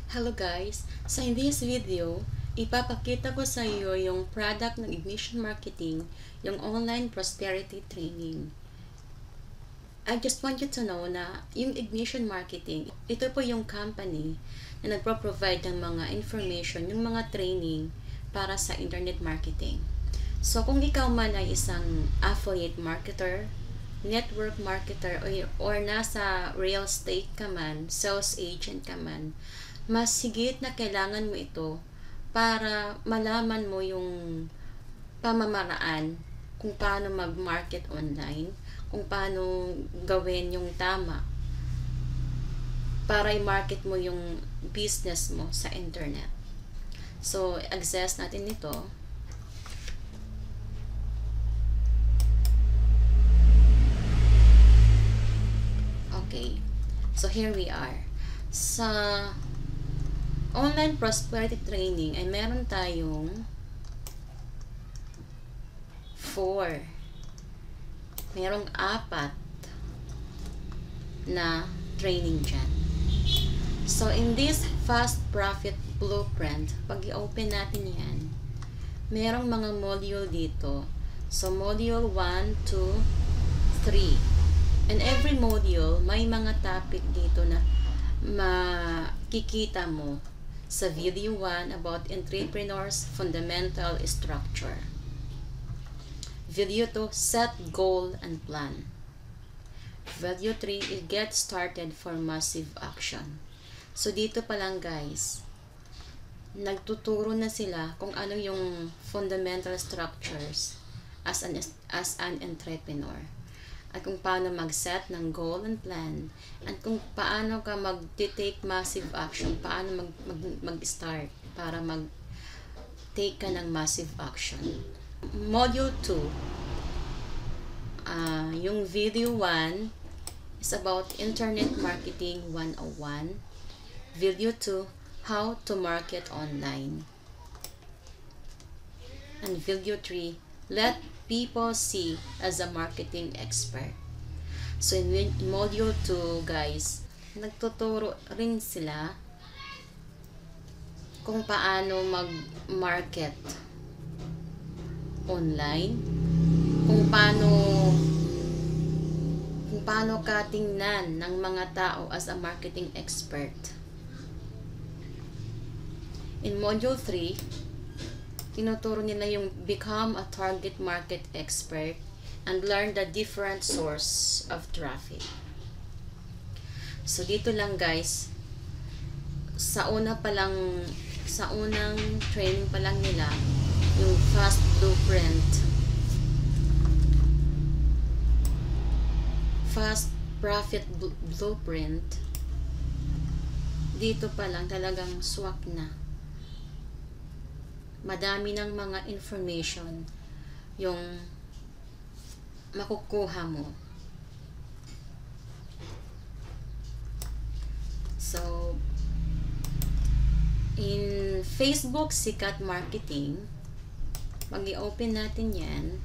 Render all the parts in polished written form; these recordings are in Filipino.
Hello guys! So in this video, ipapakita ko sa iyo yung product ng Ignition Marketing, yung online prosperity training. I just want you to know na yung Ignition Marketing, ito po yung company na nagpro-provide ng mga information, yung mga training para sa internet marketing. So kung ikaw man ay isang affiliate marketer, network marketer, or nasa real estate ka man, sales agent ka man, mas higit na kailangan mo ito para malaman mo yung pamamaraan kung paano mag-market online, kung paano gawin yung tama para i-market mo yung business mo sa internet. So, access natin ito. Okay. So, here we are. Sa online prosperity training ay meron tayong 4. Merong 4 na training dyan. So, in this fast profit blueprint, pag i-open natin yan, merong mga module dito. So, module 1, 2, 3. And every module, may mga topic dito na makikita mo sa video 1 about entrepreneurs fundamental structure. Video 2, set goal and plan. Video 3 is get started for massive action. So dito pa lang guys, nagtuturo na sila kung ano yung fundamental structures as an entrepreneur. At kung paano mag-set ng goal and plan, at kung paano ka mag-take massive action, paano mag-start para mag-take ka ng massive action. Module 2, yung video 1 is about Internet Marketing 101. Video 2, how to market online. And video 3, let people see as a marketing expert. So in module 2 guys, nagtuturo rin sila kung paano mag-market online, kung paano ka tingnan ng mga tao as a marketing expert. In module 3, tinuturo nila yung become a target market expert and learn the different source of traffic. So dito lang guys, sa unang training pa lang nila, yung fast profit blueprint, dito pa lang talagang swak na. Madami ng mga information yung makukuha mo. So, in Facebook Sikat Marketing, mag-i-open natin yan.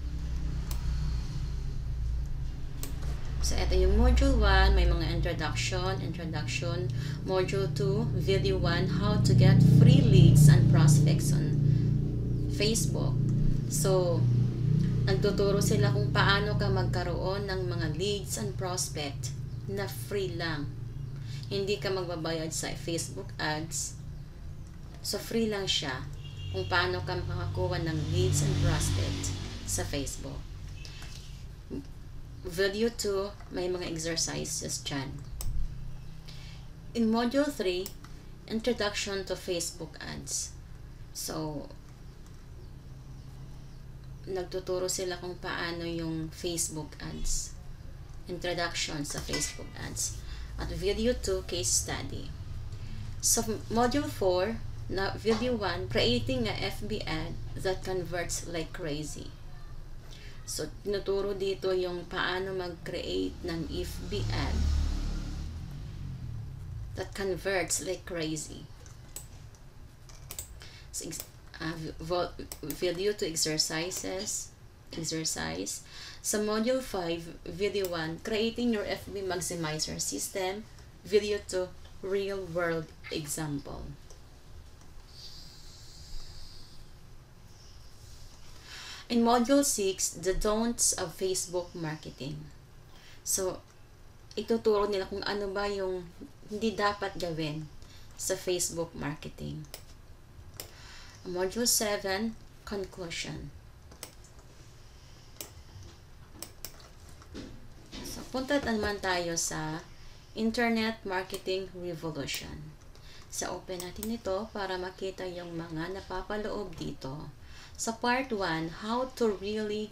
So, ito yung module 1, may mga introduction. Module 2, video 1, how to get free leads and prospects on Facebook. So, nagtuturo sila kung paano ka magkaroon ng mga leads and prospect na free lang. Hindi ka magbabayad sa Facebook ads. So, free lang siya kung paano ka makakakuha ng leads and prospect sa Facebook. Video 2, may mga exercises dyan. In Module 3, Introduction to Facebook Ads. So, nagtuturo sila kung paano yung Facebook ads. Introduction sa Facebook ads. At video 2, case study. So, module 4, na video 1, creating a FB ad that converts like crazy. So, tinuturo dito yung paano mag-create ng FB ad that converts like crazy. So, video 2 exercise. Sa module 5, video 1, creating your FB maximizer system. Video 2, real-world example. In Module 6, the don'ts of Facebook marketing. So, ituturo nila kung ano ba yung hindi dapat gawin sa Facebook marketing. Module 7, conclusion. So, punta naman tayo sa Internet Marketing Revolution. So, open natin ito para makita yung mga napapaloob dito. Sa part 1, how to really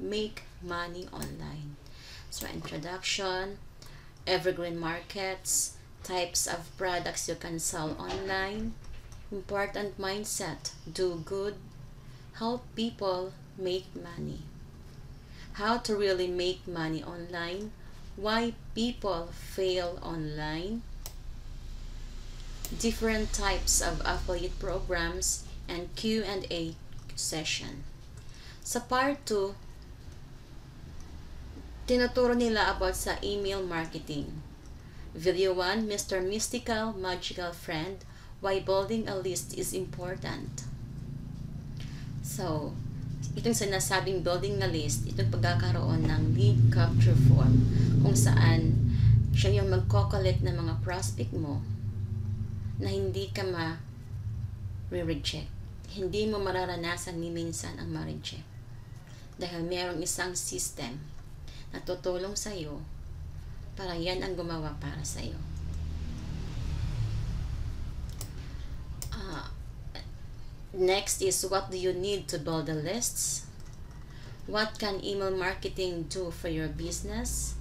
make money online. So, introduction, evergreen markets, types of products you can sell online, important mindset, do good, help people make money. How to really make money online, why people fail online, different types of affiliate programs, and Q&A session. Sa part 2, tinuturo nila about sa email marketing. Video 1, Mr. Mystical Magical Friend, why building a list is important. So, itong sinasabing building a list, itong pagkakaroon ng lead capture form kung saan siya yung magko-collect ng mga prospect mo na hindi ka ma-reject. Hindi mo mararanasan ni minsan ang ma-reject. Dahil mayroong isang system na tutulong sa iyo para yan ang gumawa para sa iyo. Next is, what do you need to build the lists? What can email marketing do for your business?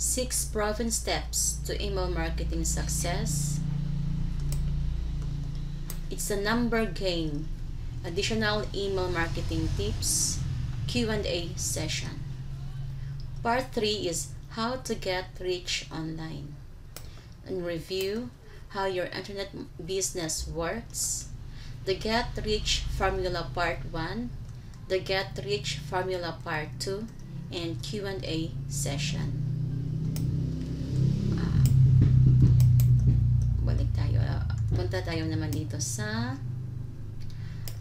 6 proven steps to email marketing success. It's a number game. Additional email marketing tips, Q&A session. Part 3 is how to get rich online. And review how your internet business works. The Get Rich Formula Part 1, the Get Rich Formula Part 2, and Q&A session. Balik tayo. Punta tayo naman dito sa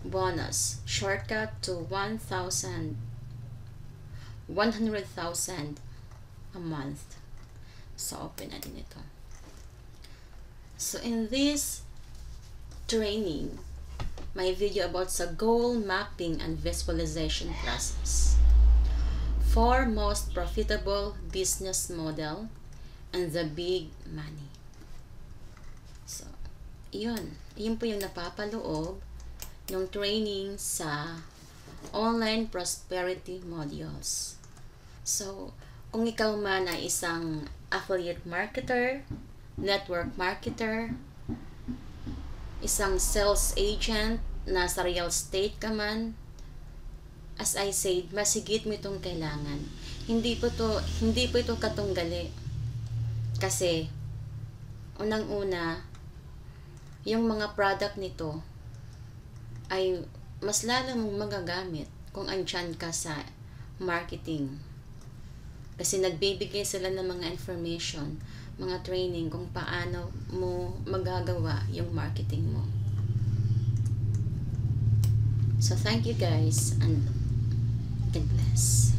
bonus, shortcut to 100,000 a month. So, open natin ito. So, in this training, may video about sa goal mapping and visualization process. 4 most profitable business model and the big money. So, yun po yung napapaloob ng training sa online prosperity modules. So, kung ikaw man ay isang affiliate marketer, network marketer, isang sales agent, nasa real estate ka man, as I said, masigit mo itong kailangan. Hindi po ito katunggali. Kasi, unang-una, yung mga product nito ay mas lalo mong magagamit kung andyan ka sa marketing. Kasi nagbibigay sila ng mga information, mga training kung paano mo magagawa yung marketing mo. So, thank you guys and God bless.